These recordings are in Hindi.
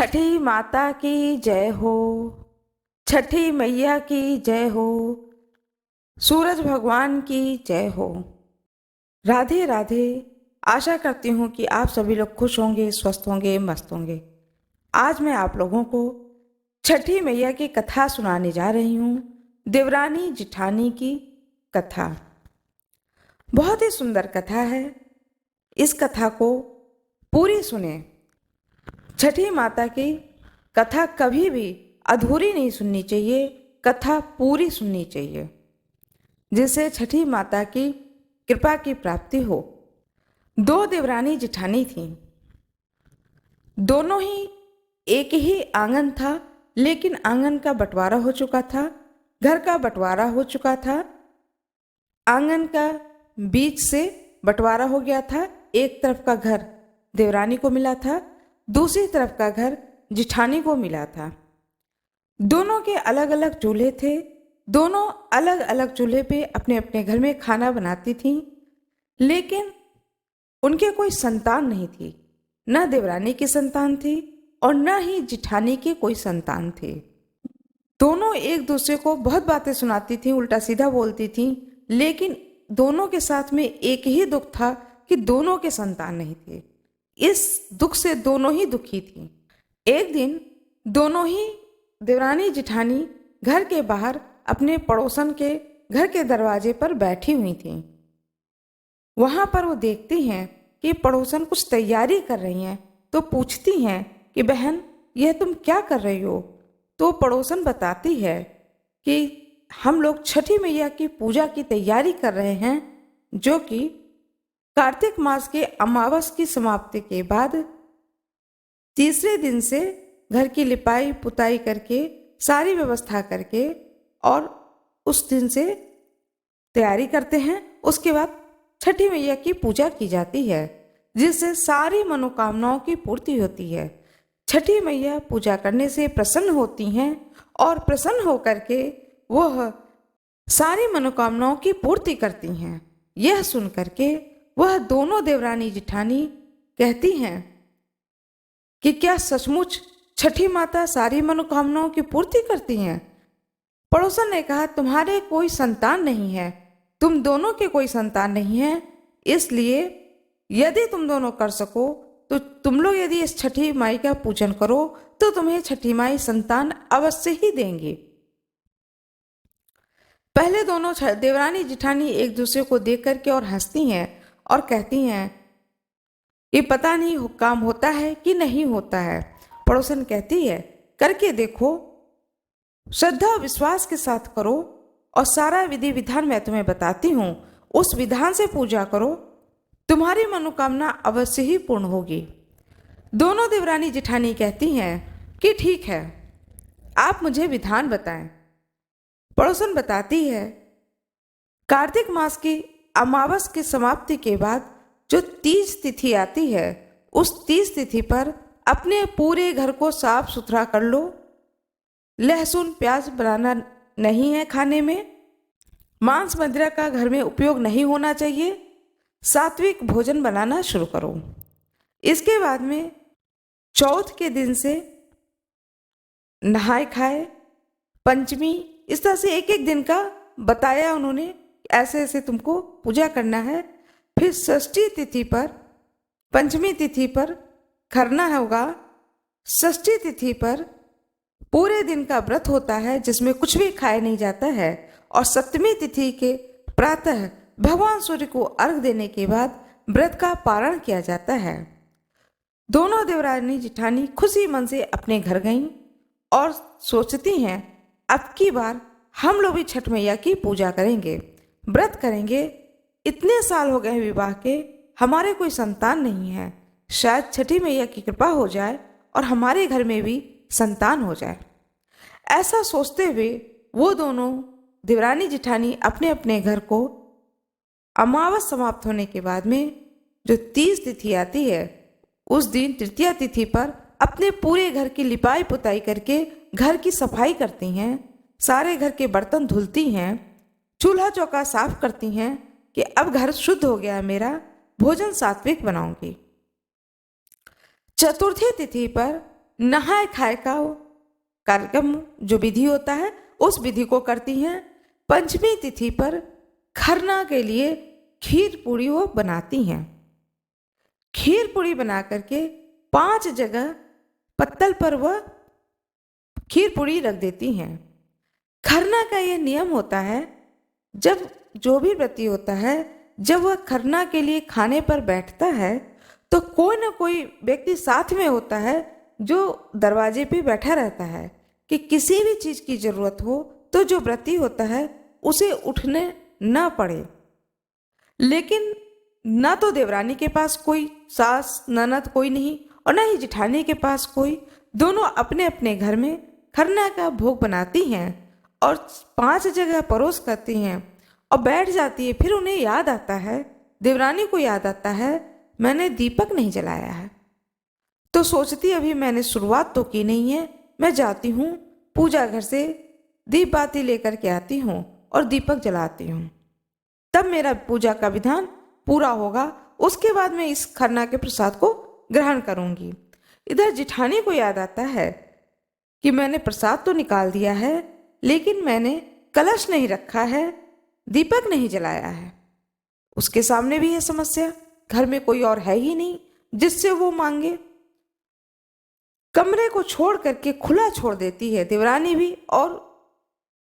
छठी माता की जय हो, छठी मैया की जय हो, सूरज भगवान की जय हो। राधे राधे। आशा करती हूँ कि आप सभी लोग खुश होंगे, स्वस्थ होंगे, मस्त होंगे। आज मैं आप लोगों को छठी मैया की कथा सुनाने जा रही हूँ, देवरानी जिठानी की कथा। बहुत ही सुंदर कथा है। इस कथा को पूरी सुने। छठी माता की कथा कभी भी अधूरी नहीं सुननी चाहिए, कथा पूरी सुननी चाहिए, जिससे छठी माता की कृपा की प्राप्ति हो। दो देवरानी जिठानी थीं। दोनों ही एक ही आंगन था, लेकिन आंगन का बंटवारा हो चुका था, घर का बंटवारा हो चुका था। आंगन का बीच से बंटवारा हो गया था। एक तरफ का घर देवरानी को मिला था, दूसरी तरफ का घर जिठानी को मिला था। दोनों के अलग अलग चूल्हे थे। दोनों अलग अलग चूल्हे पे अपने अपने घर में खाना बनाती थीं, लेकिन उनके कोई संतान नहीं थी। न देवरानी की संतान थी और न ही जिठानी की कोई संतान थी। दोनों एक दूसरे को बहुत बातें सुनाती थीं, उल्टा सीधा बोलती थीं, लेकिन दोनों के साथ में एक ही दुख था कि दोनों के संतान नहीं थे। इस दुख से दोनों ही दुखी थीं। एक दिन दोनों ही देवरानी जिठानी घर के बाहर अपने पड़ोसन के घर के दरवाजे पर बैठी हुई थीं। वहां पर वो देखती हैं कि पड़ोसन कुछ तैयारी कर रही हैं, तो पूछती हैं कि बहन, यह तुम क्या कर रही हो? तो पड़ोसन बताती है कि हम लोग छठी मैया की पूजा की तैयारी कर रहे हैं, जो कि कार्तिक मास के अमावस की समाप्ति के बाद तीसरे दिन से घर की लिपाई पुताई करके सारी व्यवस्था करके और उस दिन से तैयारी करते हैं। उसके बाद छठी मैया की पूजा की जाती है, जिससे सारी मनोकामनाओं की पूर्ति होती है। छठी मैया पूजा करने से प्रसन्न होती हैं और प्रसन्न होकर के वह सारी मनोकामनाओं की पूर्ति करती हैं। यह सुन करके वह दोनों देवरानी जिठानी कहती हैं कि क्या सचमुच छठी माता सारी मनोकामनाओं की पूर्ति करती हैं? पड़ोसन ने कहा, तुम्हारे कोई संतान नहीं है, तुम दोनों के कोई संतान नहीं है, इसलिए यदि तुम दोनों कर सको तो तुम लोग यदि इस छठी माई का पूजन करो तो तुम्हें छठी माई संतान अवश्य ही देंगी। पहले दोनों देवरानी जिठानी एक दूसरे को देख करके और हंसती हैं और कहती हैं, ये पता नहीं काम होता है कि नहीं होता है। पड़ोसन कहती है, करके देखो, श्रद्धा विश्वास के साथ करो और सारा विधि विधान मैं तुम्हें बताती हूँ, उस विधान से पूजा करो, तुम्हारी मनोकामना अवश्य ही पूर्ण होगी। दोनों देवरानी जिठानी कहती हैं कि ठीक है, आप मुझे विधान बताएं। पड़ोसन बताती है, कार्तिक मास की अमावस की समाप्ति के बाद जो 30 तिथि आती है, उस 30 तिथि पर अपने पूरे घर को साफ सुथरा कर लो। लहसुन प्याज बनाना नहीं है खाने में, मांस मदिरा का घर में उपयोग नहीं होना चाहिए, सात्विक भोजन बनाना शुरू करो। इसके बाद में चौथ के दिन से नहाए खाए, पंचमी, इस तरह से एक एक दिन का बताया उन्होंने, ऐसे ऐसे तुमको पूजा करना है। फिर षष्ठी तिथि पर, पंचमी तिथि पर खरना होगा। षष्ठी तिथि पर पूरे दिन का व्रत होता है, जिसमें कुछ भी खाया नहीं जाता है। और सप्तमी तिथि के प्रातः भगवान सूर्य को अर्घ देने के बाद व्रत का पारण किया जाता है। दोनों देवरानी जिठानी खुशी मन से अपने घर गईं और सोचती हैं, अब की बार हम लोग भी छठ मैया की पूजा करेंगे, व्रत करेंगे। इतने साल हो गए विवाह के, हमारे कोई संतान नहीं है, शायद छठी मैया की कृपा हो जाए और हमारे घर में भी संतान हो जाए। ऐसा सोचते हुए वो दोनों देवरानी जिठानी अपने अपने घर को अमावस समाप्त होने के बाद में जो 30 तिथि आती है, उस दिन तृतीया तिथि पर अपने पूरे घर की लिपाई पुताई करके घर की सफाई करती हैं, सारे घर के बर्तन धुलती हैं, चूल्हा चौका साफ करती हैं कि अब घर शुद्ध हो गया मेरा, भोजन सात्विक बनाऊंगी। चतुर्थी तिथि पर नहाए खाए का कार्यक्रम जो विधि होता है उस विधि को करती हैं। पंचमी तिथि पर खरना के लिए खीर पूड़ी वो बनाती हैं। खीर पूड़ी बना करके 5 जगह पत्तल पर वह खीर पूड़ी रख देती हैं। खरना का यह नियम होता है, जब जो भी व्रती होता है जब वह खरना के लिए खाने पर बैठता है तो कोई ना कोई व्यक्ति साथ में होता है जो दरवाजे पे बैठा रहता है कि किसी भी चीज़ की ज़रूरत हो तो जो व्रती होता है उसे उठने ना पड़े। लेकिन ना तो देवरानी के पास कोई सास ननद कोई नहीं और ना ही जिठानी के पास कोई, दोनों अपने अपने घर में खरना का भोग बनाती हैं और 5 जगह परोस करती हैं और बैठ जाती है। फिर उन्हें याद आता है, देवरानी को याद आता है, मैंने दीपक नहीं जलाया है। तो सोचती अभी मैंने शुरुआत तो की नहीं है, मैं जाती हूँ पूजा घर से दीप बाती लेकर के आती हूँ और दीपक जलाती हूँ, तब मेरा पूजा का विधान पूरा होगा। उसके बाद मैं इस खरना के प्रसाद को ग्रहण करूँगी। इधर जिठानी को याद आता है कि मैंने प्रसाद तो निकाल दिया है लेकिन मैंने कलश नहीं रखा है, दीपक नहीं जलाया है। उसके सामने भी है समस्या, घर में कोई और है ही नहीं जिससे वो मांगे। कमरे को छोड़ करके खुला छोड़ देती है देवरानी भी और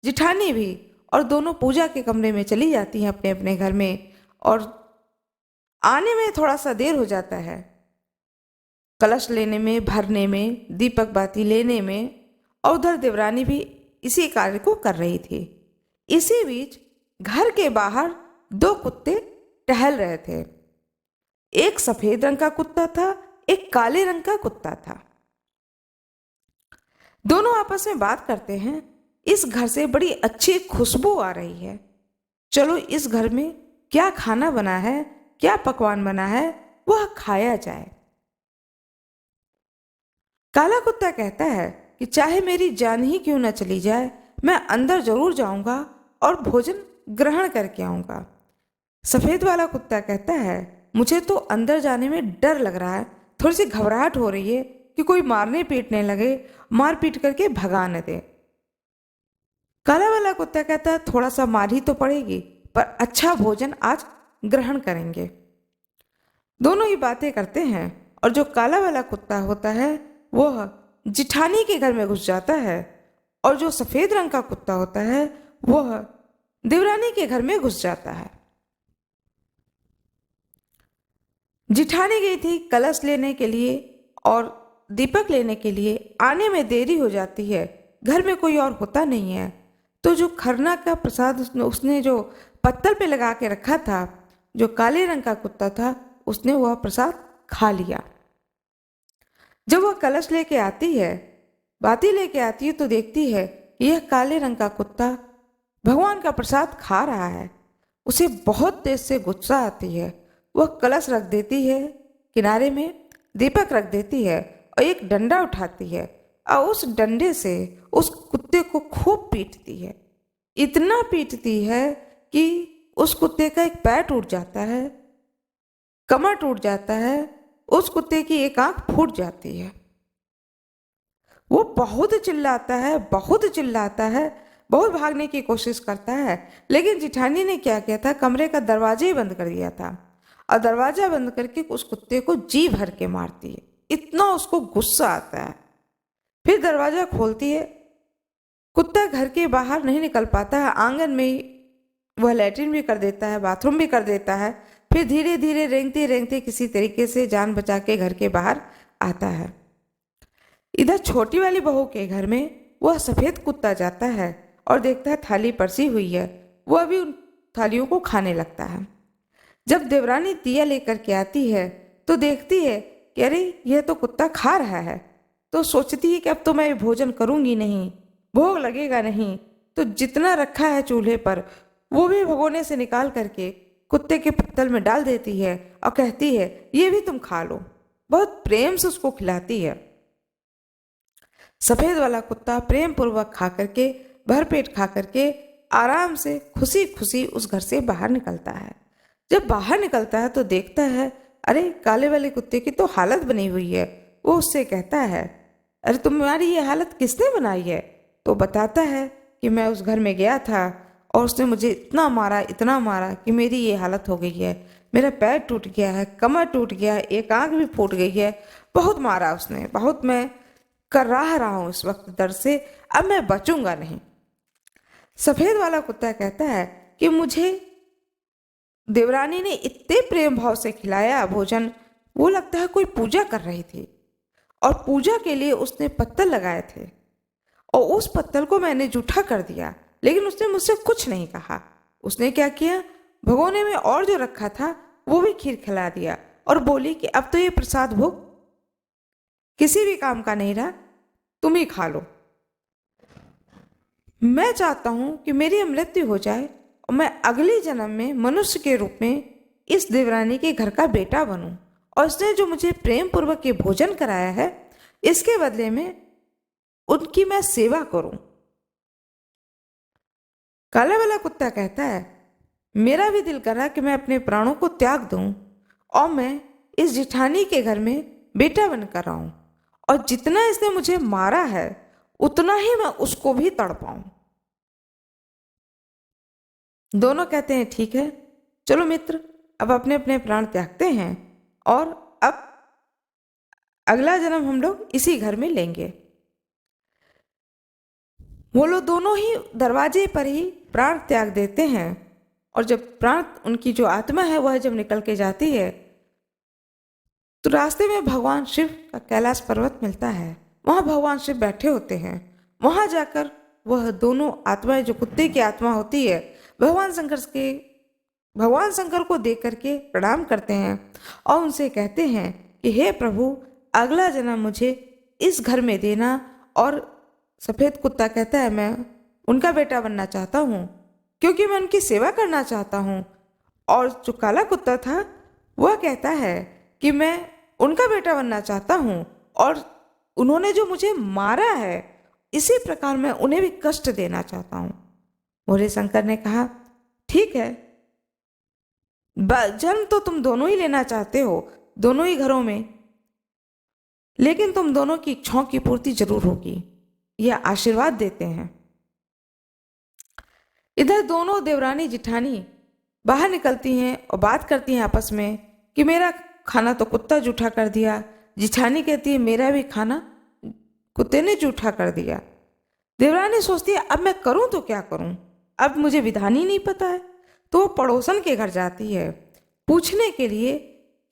जिठानी भी, और दोनों पूजा के कमरे में चली जाती हैं अपने अपने घर में। और आने में थोड़ा सा देर हो जाता है, कलश लेने में, भरने में, दीपक बाती लेने में, और उधर देवरानी भी इसी कार्य को कर रही थी। इसी बीच घर के बाहर 2 कुत्ते टहल रहे थे। एक सफेद रंग का कुत्ता था, एक काले रंग का कुत्ता था। दोनों आपस में बात करते हैं, इस घर से बड़ी अच्छी खुशबू आ रही है, चलो इस घर में क्या खाना बना है, क्या पकवान बना है वह खाया जाए। काला कुत्ता कहता है कि चाहे मेरी जान ही क्यों न चली जाए, मैं अंदर जरूर जाऊंगा और भोजन ग्रहण करके आऊंगा। सफेद वाला कुत्ता कहता है मुझे तो अंदर जाने में डर लग रहा है, थोड़ी सी घबराहट हो रही है कि कोई मारने पीटने लगे, मार पीट करके भगा न दे। काला वाला कुत्ता कहता है थोड़ा सा मार ही तो पड़ेगी पर अच्छा भोजन आज ग्रहण करेंगे। दोनों ही बातें करते हैं और जो काला वाला कुत्ता होता है वह जिठानी के घर में घुस जाता है और जो सफेद रंग का कुत्ता होता है वह देवरानी के घर में घुस जाता है। जिठानी गई थी कलश लेने के लिए और दीपक लेने के लिए, आने में देरी हो जाती है, घर में कोई और होता नहीं है। तो जो खरना का प्रसाद उसने जो पत्तल पे लगा के रखा था, जो काले रंग का कुत्ता था उसने वह प्रसाद खा लिया। जब वह कलश लेके आती है, बाती लेके आती है तो देखती है कि यह काले रंग का कुत्ता भगवान का प्रसाद खा रहा है। उसे बहुत तेज से गुस्सा आती है, वह कलश रख देती है किनारे में, दीपक रख देती है और एक डंडा उठाती है और उस डंडे से उस कुत्ते को खूब पीटती है। इतना पीटती है कि उस कुत्ते का एक पैर टूट जाता है, कमर टूट जाता है, उस कुत्ते की एक आंख फूट जाती है। वो बहुत चिल्लाता है, बहुत चिल्लाता है, बहुत भागने की कोशिश करता है, लेकिन जिठानी ने क्या किया था, कमरे का दरवाजा ही बंद कर दिया था और दरवाजा बंद करके उस कुत्ते को जी भर के मारती है। इतना उसको गुस्सा आता है। फिर दरवाजा खोलती है, कुत्ता घर के बाहर नहीं निकल पाता है, आंगन में ही वह लैट्रिन भी कर देता है, बाथरूम भी कर देता है। फिर धीरे धीरे रेंगते रेंगते किसी तरीके से जान बचा के घर के बाहर आता है। इधर छोटी वाली बहू के घर में वह सफेद कुत्ता जाता है और देखता है थाली परसी हुई है, वह भी उन थालियों को खाने लगता है। जब देवरानी दिया लेकर के आती है तो देखती है कि अरे यह तो कुत्ता खा रहा है, तो सोचती है कि अब तो मैं भोजन करूंगी नहीं, भोग लगेगा नहीं, तो जितना रखा है चूल्हे पर वो भी भगोने से निकाल करके कुत्ते के पत्तल में डाल देती है और कहती है ये भी तुम खा लो। बहुत प्रेम से उसको खिलाती है। सफेद वाला कुत्ता प्रेम पूर्वक खा करके, भरपेट खा करके आराम से खुशी खुशी उस घर से बाहर निकलता है। जब बाहर निकलता है तो देखता है अरे काले वाले कुत्ते की तो हालत बनी हुई है। वो उससे कहता है अरे तुम्हारी ये हालत किसने बनाई है? तो बताता है कि मैं उस घर में गया था और उसने मुझे इतना मारा कि मेरी ये हालत हो गई है। मेरा पैर टूट गया है, कमर टूट गया है, एक आंख भी फूट गई है। बहुत मारा उसने, बहुत मैं रहा हूँ इस वक्त दर्द से। अब मैं बचूंगा नहीं। सफेद वाला कुत्ता कहता है कि मुझे देवरानी ने इतने प्रेम भाव से खिलाया भोजन, वो लगता है कोई पूजा कर रही थी और पूजा के लिए उसने पत्तल लगाए थे और उस पत्तल को मैंने जूठा कर दिया, लेकिन उसने मुझसे कुछ नहीं कहा। उसने क्या किया, भगोने में और जो रखा था वो भी खीर खिला दिया और बोली कि अब तो ये प्रसाद भोग किसी भी काम का नहीं रहा, तुम ही खा लो। मैं चाहता हूं कि मेरी मृत्यु हो जाए और मैं अगले जन्म में मनुष्य के रूप में इस देवरानी के घर का बेटा बनूं और इसने जो मुझे प्रेम पूर्वक ये भोजन कराया है, इसके बदले में उनकी मैं सेवा करूं। काला वाला कुत्ता कहता है, मेरा भी दिल कर रहा कि मैं अपने प्राणों को त्याग दूं और मैं इस जिठानी के घर में बेटा बनकर आऊं और जितना इसने मुझे मारा है उतना ही मैं उसको भी तड़पाऊं। दोनों कहते हैं ठीक है, चलो मित्र, अब अपने अपने प्राण त्यागते हैं और अब अगला जन्म हम लोग इसी घर में लेंगे। वो लोग दोनों ही दरवाजे पर ही प्राण त्याग देते हैं और जब प्राण, उनकी जो आत्मा है वह जब निकल के जाती है तो रास्ते में भगवान शिव का कैलाश पर्वत मिलता है। वहां भगवान शिव बैठे होते हैं। वहां जाकर वह दोनों आत्माएं, जो कुत्ते की आत्मा होती है, भगवान शंकर को देख करके प्रणाम करते हैं और उनसे कहते हैं कि हे प्रभु, अगला जन्म मुझे इस घर में देना। और सफेद कुत्ता कहता है, मैं उनका बेटा बनना चाहता हूँ क्योंकि मैं उनकी सेवा करना चाहता हूँ। और जो काला कुत्ता था वह कहता है कि मैं उनका बेटा बनना चाहता हूँ और उन्होंने जो मुझे मारा है इसी प्रकार मैं उन्हें भी कष्ट देना चाहता हूँ। भोले शंकर ने कहा, ठीक है, जन्म तो तुम दोनों ही लेना चाहते हो, दोनों ही घरों में, लेकिन तुम दोनों की इच्छाओं की पूर्ति जरूर होगी, यह आशीर्वाद देते हैं। इधर दोनों देवरानी जिठानी बाहर निकलती हैं और बात करती हैं आपस में कि मेरा खाना तो कुत्ता जूठा कर दिया। जिठानी कहती है, मेरा भी खाना कुत्ते ने जूठा कर दिया। देवरानी सोचती है, अब मैं करूं तो क्या करूं, अब मुझे विधान ही नहीं पता है। तो वो पड़ोसन के घर जाती है पूछने के लिए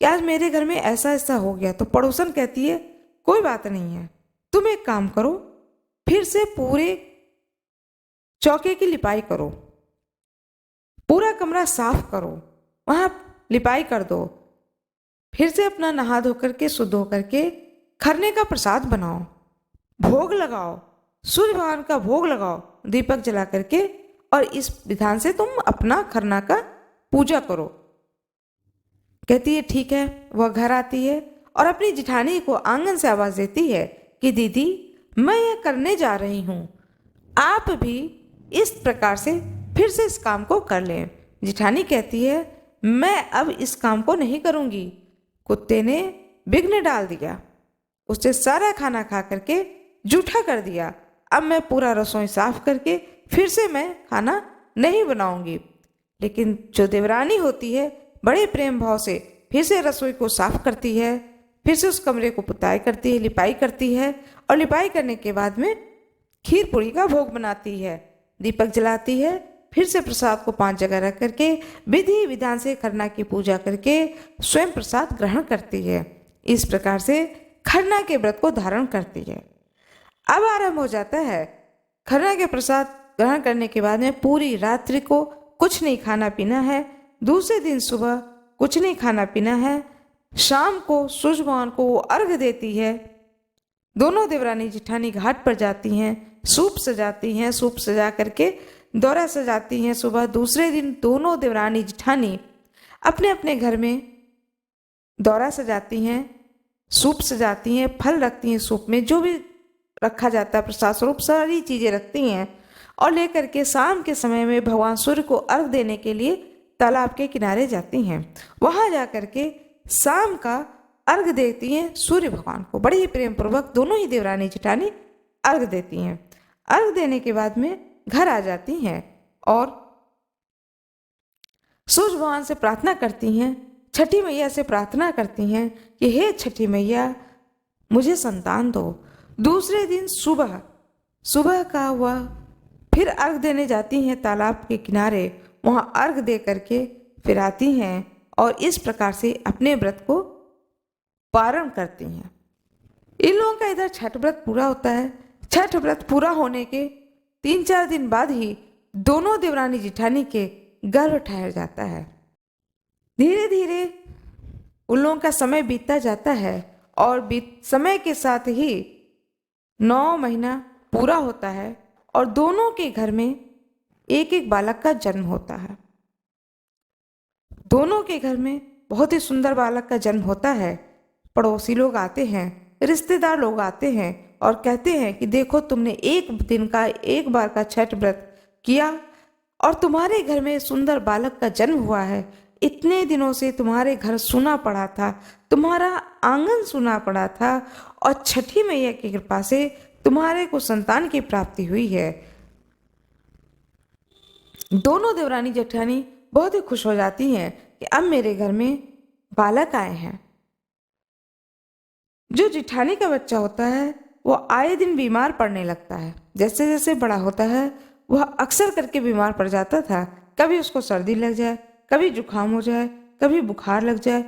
कि आज मेरे घर में ऐसा ऐसा हो गया। तो पड़ोसन कहती है, कोई बात नहीं है, तुम एक काम करो, फिर से पूरे चौके की लिपाई करो, पूरा कमरा साफ करो, वहां लिपाई कर दो, फिर से अपना नहा धो करके शुद्ध होकर के खरने का प्रसाद बनाओ, भोग लगाओ, सूर्य भगवान का भोग लगाओ दीपक जला करके, और इस विधान से तुम अपना खरना का पूजा करो। कहती है ठीक है। वह घर आती है और अपनी जिठानी को आंगन से आवाज देती है कि दीदी, मैं यह करने जा रही हूं, आप भी इस प्रकार से फिर से इस काम को कर लें। जिठानी कहती है, मैं अब इस काम को नहीं करूंगी। कुत्ते ने विघ्न डाल दिया, उसने सारा खाना खा करके जूठा कर दिया। अब मैं पूरा रसोई साफ करके फिर से मैं खाना नहीं बनाऊंगी। लेकिन जो देवरानी होती है बड़े प्रेम भाव से फिर से रसोई को साफ करती है, फिर से उस कमरे को पुताई करती है, लिपाई करती है, और लिपाई करने के बाद में खीर पूरी का भोग बनाती है, दीपक जलाती है, फिर से प्रसाद को 5 जगह रख करके विधि विधान से खरना की पूजा करके स्वयं प्रसाद ग्रहण करती है। इस प्रकार से खरना के व्रत को धारण करती है। अब आरंभ हो जाता है। खरना के प्रसाद ग्रहण करने के बाद में पूरी रात्रि को कुछ नहीं खाना पीना है। दूसरे दिन सुबह कुछ नहीं खाना पीना है। शाम को सूर्य भगवान को वो अर्घ देती है। दोनों देवरानी जिठानी घाट पर जाती हैं, सूप सजाती हैं, सूप सजा करके दौरा सजाती हैं। सुबह दूसरे दिन दोनों देवरानी जिठानी अपने अपने घर में दौरा सजाती हैं, सूप सजाती हैं, फल रखती हैं, सूप में जो भी रखा जाता है प्रसाद स्वरूप सारी चीजें रखती हैं, और लेकर के शाम के समय में भगवान सूर्य को अर्घ देने के लिए तालाब के किनारे जाती हैं। वहां जाकर के शाम का अर्घ देती हैं सूर्य भगवान को। बड़े ही प्रेम पूर्वक दोनों ही देवरानी जेठानी अर्घ देती हैं। अर्घ देने के बाद में घर आ जाती हैं और सूर्य भगवान से प्रार्थना करती हैं, छठी मैया से प्रार्थना करती हैं कि हे छठी मैया मुझे संतान दो। दूसरे दिन सुबह का वह फिर अर्घ देने जाती हैं तालाब के किनारे। वहां अर्घ दे करके फिर आती हैं और इस प्रकार से अपने व्रत को पारण करती हैं। इन लोगों का इधर छठ व्रत पूरा होता है। छठ व्रत पूरा होने के 3-4 दिन बाद ही दोनों देवरानी जेठानी के गर्भ ठहर जाता है। धीरे धीरे उन लोगों का समय बीतता जाता है और समय के साथ ही 9 महीना पूरा होता है और दोनों के घर में एक एक बालक का जन्म होता है। दोनों के घर में बहुत ही सुंदर बालक का जन्म होता है। पड़ोसी लोग आते हैं, रिश्तेदार लोग आते हैं और कहते हैं कि देखो तुमने एक बार का छठ व्रत किया और तुम्हारे घर में सुंदर बालक का जन्म हुआ है। इतने दिनों से तुम्हारे घर सूना पड़ा था, तुम्हारा आंगन सूना पड़ा था और छठी मैया की कृपा से तुम्हारे को संतान की प्राप्ति हुई है। दोनों देवरानी जेठानी बहुत ही खुश हो जाती हैं कि अब मेरे घर में बालक आए हैं। जो जेठानी का बच्चा होता है वो आए दिन बीमार पड़ने लगता है। जैसे जैसे बड़ा होता है वह अक्सर करके बीमार पड़ जाता था। कभी उसको सर्दी लग जाए, कभी जुकाम हो जाए, कभी बुखार लग जाए।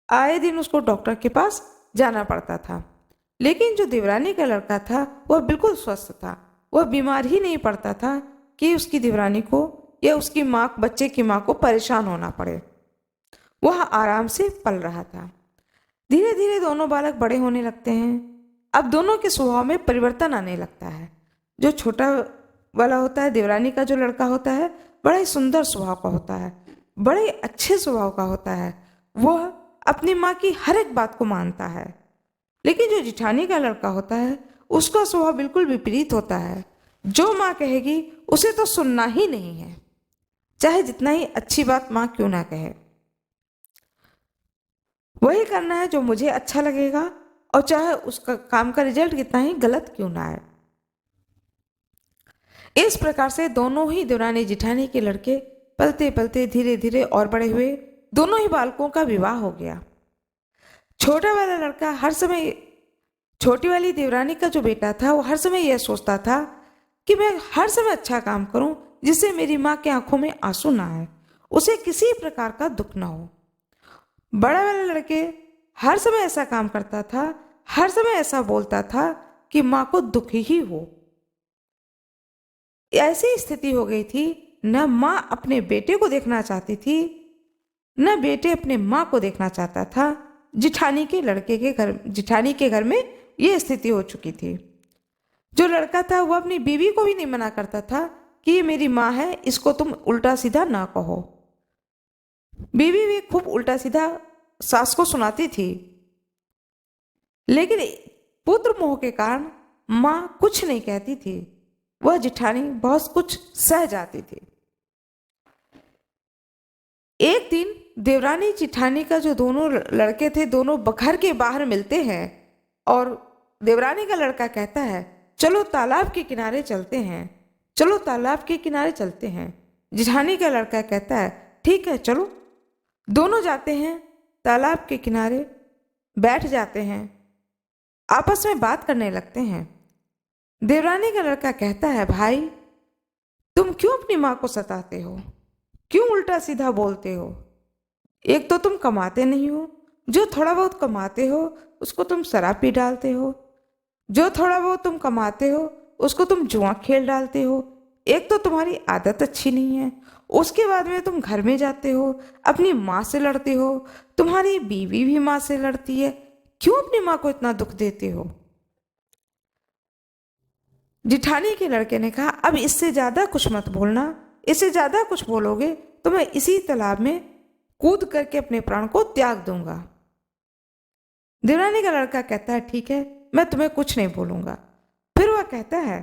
आए दिन उसको डॉक्टर के पास जाना पड़ता था। लेकिन जो देवरानी का लड़का था वह बिल्कुल स्वस्थ था। वह बीमार ही नहीं पड़ता था कि उसकी देवरानी को या उसकी माँ, बच्चे की माँ को परेशान होना पड़े। वह आराम से पल रहा था। धीरे धीरे दोनों बालक बड़े होने लगते हैं। अब दोनों के स्वभाव में परिवर्तन आने लगता है। जो छोटा वाला होता है, देवरानी का जो लड़का होता है, बड़ा ही सुंदर स्वभाव का होता है, बड़े अच्छे स्वभाव का होता है। वह अपनी माँ की हर एक बात को मानता है। लेकिन जो जेठानी का लड़का होता है उसका स्वभाव बिल्कुल विपरीत होता है। जो माँ कहेगी उसे तो सुनना ही नहीं है, चाहे जितना ही अच्छी बात माँ क्यों ना कहे। वही करना है जो मुझे अच्छा लगेगा और चाहे उसका काम का रिजल्ट कितना ही गलत क्यों ना आए। इस प्रकार से दोनों ही देवरानी जेठानी के लड़के पलते पलते धीरे धीरे और बड़े हुए। दोनों ही बालकों का विवाह हो गया। छोटा वाला लड़का हर समय, छोटी वाली देवरानी का जो बेटा था वो हर समय यह सोचता था कि मैं हर समय अच्छा काम करूं जिससे मेरी माँ की आंखों में आंसू ना आए, उसे किसी प्रकार का दुख ना हो। बड़ा वाला लड़के हर समय ऐसा काम करता था, हर समय ऐसा बोलता था कि माँ को दुख ही हो। ऐसी स्थिति हो गई थी, न माँ अपने बेटे को देखना चाहती थी, न बेटे अपने माँ को देखना चाहता था। जेठानी के घर में यह स्थिति हो चुकी थी। जो लड़का था वह अपनी बीवी को भी नहीं मना करता था कि ये मेरी माँ है, इसको तुम उल्टा सीधा ना कहो। बीवी भी खूब उल्टा सीधा सास को सुनाती थी, लेकिन पुत्र मोह के कारण माँ कुछ नहीं कहती थी। वह जेठानी बहुत कुछ सह जाती थी। एक दिन देवरानी जेठानी का जो दोनों लड़के थे, दोनों घर के बाहर मिलते हैं और देवरानी का लड़का कहता है चलो तालाब के किनारे चलते हैं, चलो तालाब के किनारे चलते हैं। जेठानी का लड़का कहता है ठीक है चलो। दोनों जाते हैं तालाब के किनारे, बैठ जाते हैं, आपस में बात करने लगते हैं। देवरानी का लड़का कहता है भाई तुम क्यों अपनी माँ को सताते हो, क्यों उल्टा सीधा बोलते हो? एक तो तुम कमाते नहीं हो, जो थोड़ा बहुत कमाते हो उसको तुम शराब पी डालते हो, जो थोड़ा बहुत तुम कमाते हो उसको तुम जुआ खेल डालते हो। एक तो तुम्हारी आदत अच्छी नहीं है, उसके बाद में तुम घर में जाते हो, अपनी माँ से लड़ते हो, तुम्हारी बीवी भी माँ से लड़ती है, क्यों अपनी माँ को इतना दुख देते हो? जेठानी के लड़के ने कहा अब इससे ज्यादा कुछ मत बोलना, इससे ज्यादा कुछ बोलोगे तो मैं इसी तालाब में कूद करके अपने प्राण को त्याग दूंगा। देवरानी का लड़का कहता है ठीक है मैं तुम्हें कुछ नहीं बोलूंगा। फिर वह कहता है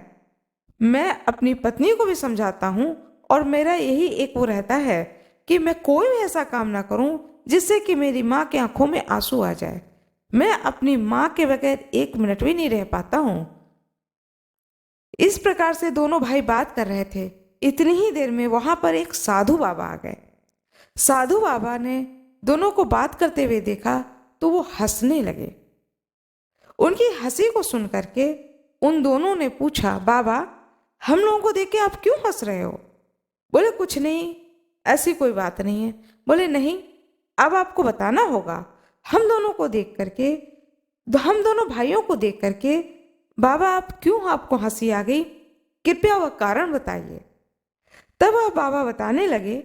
मैं अपनी पत्नी को भी समझाता हूं और मेरा यही एक वो रहता है कि मैं कोई भी ऐसा काम ना करूं जिससे कि मेरी माँ की आंखों में आंसू आ जाए। मैं अपनी माँ के बगैर 1 मिनट भी नहीं रह पाता हूँ। इस प्रकार से दोनों भाई बात कर रहे थे। इतनी ही देर में वहां पर एक साधु बाबा आ गए। साधु बाबा ने दोनों को बात करते हुए देखा तो वो हंसने लगे। उनकी हंसी को सुन करके उन दोनों ने पूछा, बाबा हम लोगों को देख के आप क्यों हंस रहे हो? बोले कुछ नहीं, ऐसी कोई बात नहीं है। बोले नहीं, अब आपको बताना होगा। हम दोनों को देख करके, हम दोनों भाइयों को देख करके बाबा आप क्यों, आपको हंसी आ गई? कृपया वह कारण बताइए। तब वह बाबा बताने लगे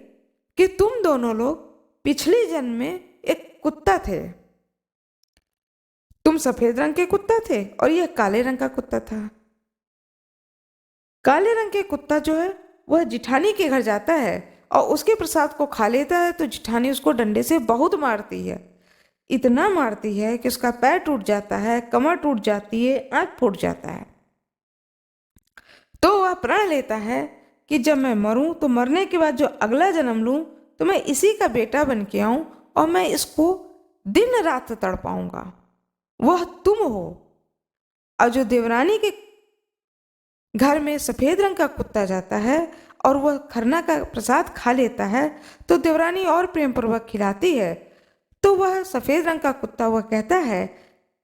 कि तुम दोनों लोग पिछले जन्म में एक कुत्ता थे। तुम सफेद रंग के कुत्ता थे और यह काले रंग का कुत्ता था। काले रंग के कुत्ता जो है वह जिठानी के घर जाता है और उसके प्रसाद को खा लेता है तो जिठानी उसको डंडे से बहुत मारती है। इतना मारती है कि उसका पैर टूट जाता है, कमर टूट जाती है, आंख फूट जाता है। तो वह प्रण लेता है कि जब मैं मरूं तो मरने के बाद जो अगला जन्म लूं तो मैं इसी का बेटा बन के आऊं और मैं इसको दिन रात तड़पाऊंगा। वह तुम हो। और जो देवरानी के घर में सफेद रंग का कुत्ता जाता है और वह खरना का प्रसाद खा लेता है तो देवरानी और प्रेम पूर्वक खिलाती है। तो वह सफेद रंग का कुत्ता वह कहता है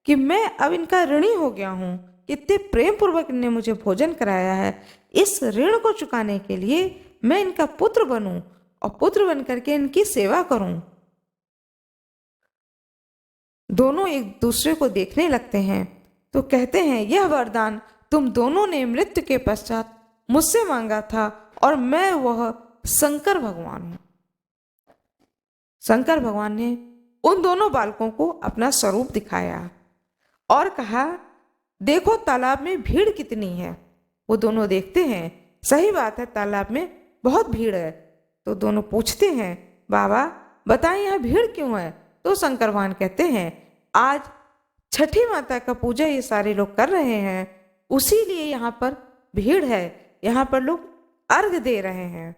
कि मैं अब इनका ऋणी हो गया हूँ, इतने प्रेम पूर्वक इन्हें मुझे भोजन कराया है, इस ऋण को चुकाने के लिए मैं इनका पुत्र बनूं और पुत्र बन करके इनकी सेवा करूं। दोनों एक दूसरे को देखने लगते हैं तो कहते हैं, यह वरदान तुम दोनों ने मृत्यु के पश्चात मुझसे मांगा था और मैं वह शंकर भगवान हूं। शंकर भगवान ने उन दोनों बालकों को अपना स्वरूप दिखाया और कहा, देखो तालाब में भीड़ कितनी है। वो दोनों देखते हैं, सही बात है, तालाब में बहुत भीड़ है। तो दोनों पूछते हैं, बाबा बताएं यहाँ भीड़ क्यों है? तो शंकर भगवान कहते हैं, आज छठी माता का पूजा ये सारे लोग कर रहे हैं, उसी लिए यहाँ पर भीड़ है, यहाँ पर लोग अर्घ दे रहे हैं।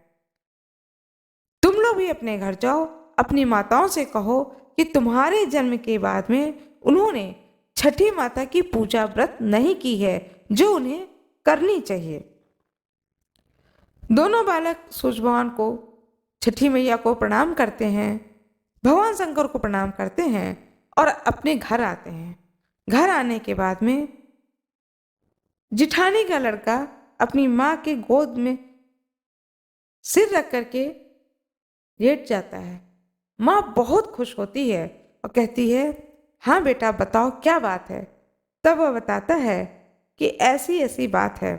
तुम लोग भी अपने घर जाओ, अपनी माताओं से कहो कि तुम्हारे जन्म के बाद में उन्होंने छठी माता की पूजा व्रत नहीं की है, जो उन्हें करनी चाहिए। दोनों बालक सूर्य भगवान को, छठी मैया को प्रणाम करते हैं, भगवान शंकर को प्रणाम करते हैं और अपने घर आते हैं। घर आने के बाद में जिठानी का लड़का अपनी माँ के गोद में सिर रख करके लेट जाता है। माँ बहुत खुश होती है और कहती है, हाँ बेटा बताओ क्या बात है। तब वह बताता है कि ऐसी ऐसी बात है।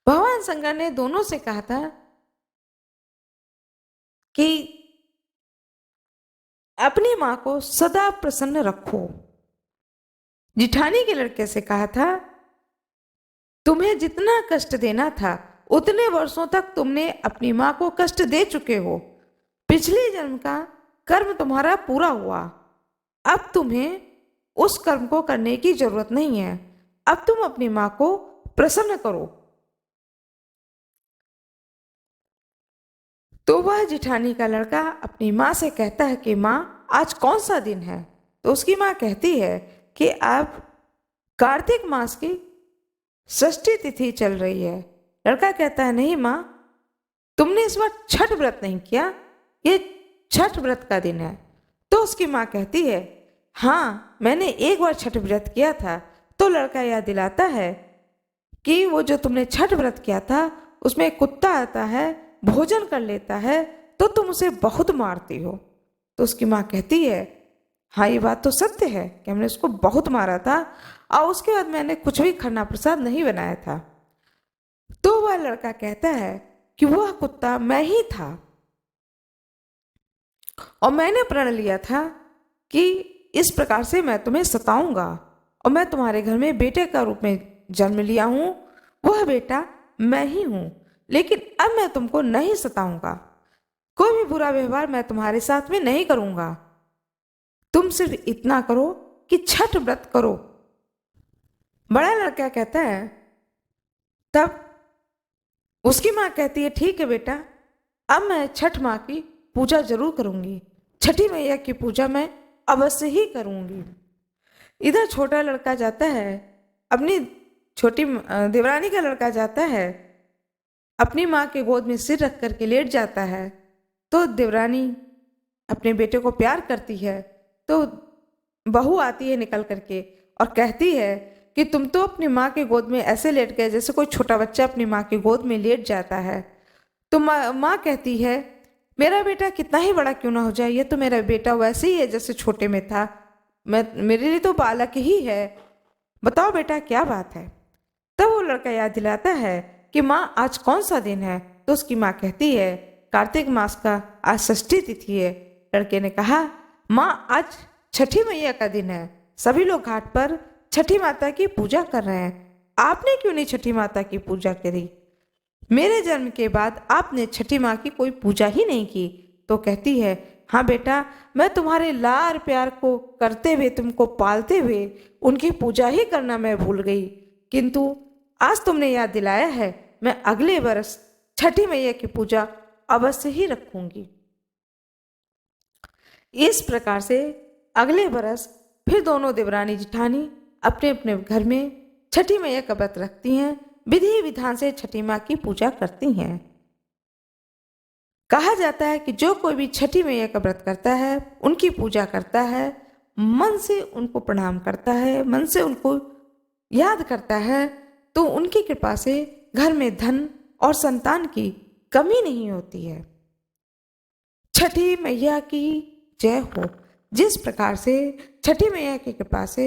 भगवान शंकर ने दोनों से कहा था कि अपनी माँ को सदा प्रसन्न रखो। जिठानी के लड़के से कहा था, तुम्हें जितना कष्ट देना था उतने वर्षों तक तुमने अपनी माँ को कष्ट दे चुके हो। पिछले जन्म का कर्म तुम्हारा पूरा हुआ, अब तुम्हें उस कर्म को करने की जरूरत नहीं है। अब तुम अपनी माँ को प्रसन्न करो। तो वह जिठानी का लड़का अपनी माँ से कहता है कि माँ आज कौन सा दिन है? तो उसकी माँ कहती है कि अब कार्तिक मास की षष्ठी तिथि चल रही है। लड़का कहता है, नहीं माँ, तुमने इस बार छठ व्रत नहीं किया, ये छठ व्रत का दिन है। तो उसकी माँ कहती है, हाँ मैंने एक बार छठ व्रत किया था। तो लड़का याद दिलाता है कि वो जो तुमने छठ व्रत किया था उसमें एक कुत्ता आता है, भोजन कर लेता है, तो तुम उसे बहुत मारती हो। तो उसकी माँ कहती है, हाँ ये बात तो सत्य है कि हमने उसको बहुत मारा था और उसके बाद मैंने कुछ भी खरना प्रसाद नहीं बनाया था। तो वह लड़का कहता है कि वह कुत्ता मैं ही था और मैंने प्रण लिया था कि इस प्रकार से मैं तुम्हें सताऊंगा और मैं तुम्हारे घर में बेटे का रूप में जन्म लिया हूं, वह बेटा मैं ही हूं, लेकिन अब मैं तुमको नहीं सताऊंगा, कोई भी बुरा व्यवहार मैं तुम्हारे साथ में नहीं करूंगा। तुम सिर्फ इतना करो कि छठ व्रत करो। बड़ा लड़का कहता है, तब उसकी माँ कहती है, ठीक है बेटा, अब मैं छठ माँ की पूजा जरूर करूंगी, छठी मैया की पूजा मैं अवश्य ही करूंगी। इधर छोटा लड़का जाता है, अपनी छोटी देवरानी का लड़का जाता है, अपनी माँ के गोद में सिर रख करके लेट जाता है। तो देवरानी अपने बेटे को प्यार करती है, तो बहू आती है निकल करके और कहती है कि तुम तो अपनी माँ के गोद में ऐसे लेट गए जैसे कोई छोटा बच्चा अपनी माँ के गोद में लेट जाता है। तो माँ कहती है, मेरा बेटा कितना ही बड़ा क्यों ना हो जाए, ये तो मेरा बेटा वैसे ही है जैसे छोटे में था, मेरे लिए तो बालक ही है, बताओ बेटा क्या बात है। तब वो लड़का याद दिलाता है कि माँ आज कौन सा दिन है। तो उसकी माँ कहती है, कार्तिक मास का आज षष्ठी तिथि है। लड़के ने कहा, माँ आज छठी मैया का दिन है, सभी लोग घाट पर छठी माता की पूजा कर रहे हैं, आपने क्यों नहीं छठी माता की पूजा करी? मेरे जन्म के बाद आपने छठी माँ की कोई पूजा ही नहीं की। तो कहती है, हाँ बेटा, मैं तुम्हारे लार प्यार को करते हुए, तुमको पालते हुए उनकी पूजा ही करना मैं भूल गई, किंतु आज तुमने याद दिलाया है, मैं अगले वर्ष छठी मैया की पूजा अवश्य ही रखूंगी। इस प्रकार से अगले बरस फिर दोनों देवरानी जिठानी अपने अपने घर में छठी मैया का व्रत रखती हैं, विधि विधान से छठी माँ की पूजा करती हैं। कहा जाता है कि जो कोई भी छठी मैया का व्रत करता है, उनकी पूजा करता है, मन से उनको प्रणाम करता है, मन से उनको याद करता है, तो उनकी कृपा से घर में धन और संतान की कमी नहीं होती है। छठी मैया की जय हो। जिस प्रकार से छठी मैया की कृपा से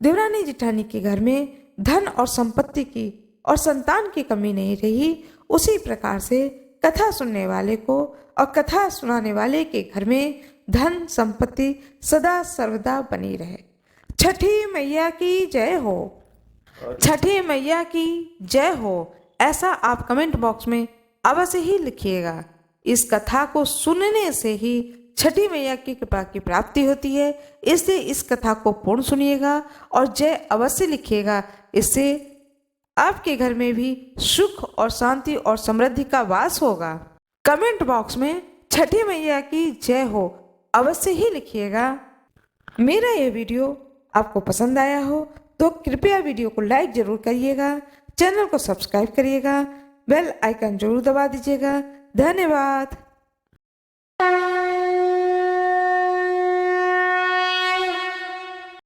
देवरानी जिठानी के घर में धन और संपत्ति की और संतान की कमी नहीं रही, उसी प्रकार से कथा सुनने वाले को और कथा सुनाने वाले के घर में धन संपत्ति सदा सर्वदा बनी रहे। छठी मैया की जय हो। छठी मैया की जय हो, ऐसा आप कमेंट बॉक्स में अवश्य ही लिखिएगा। इस कथा को सुनने से ही छठी मैया की कृपा की प्राप्ति होती है, इसलिए इस कथा को पूर्ण सुनिएगा और जय अवश्य लिखिएगा। इससे आपके घर में भी सुख और शांति और समृद्धि का वास होगा। कमेंट बॉक्स में छठी मैया की जय हो अवश्य ही लिखिएगा। मेरा ये वीडियो आपको पसंद आया हो तो कृपया वीडियो को लाइक जरूर करिएगा, चैनल को सब्सक्राइब करिएगा, बेल आइकन जरूर दबा दीजिएगा। धन्यवाद।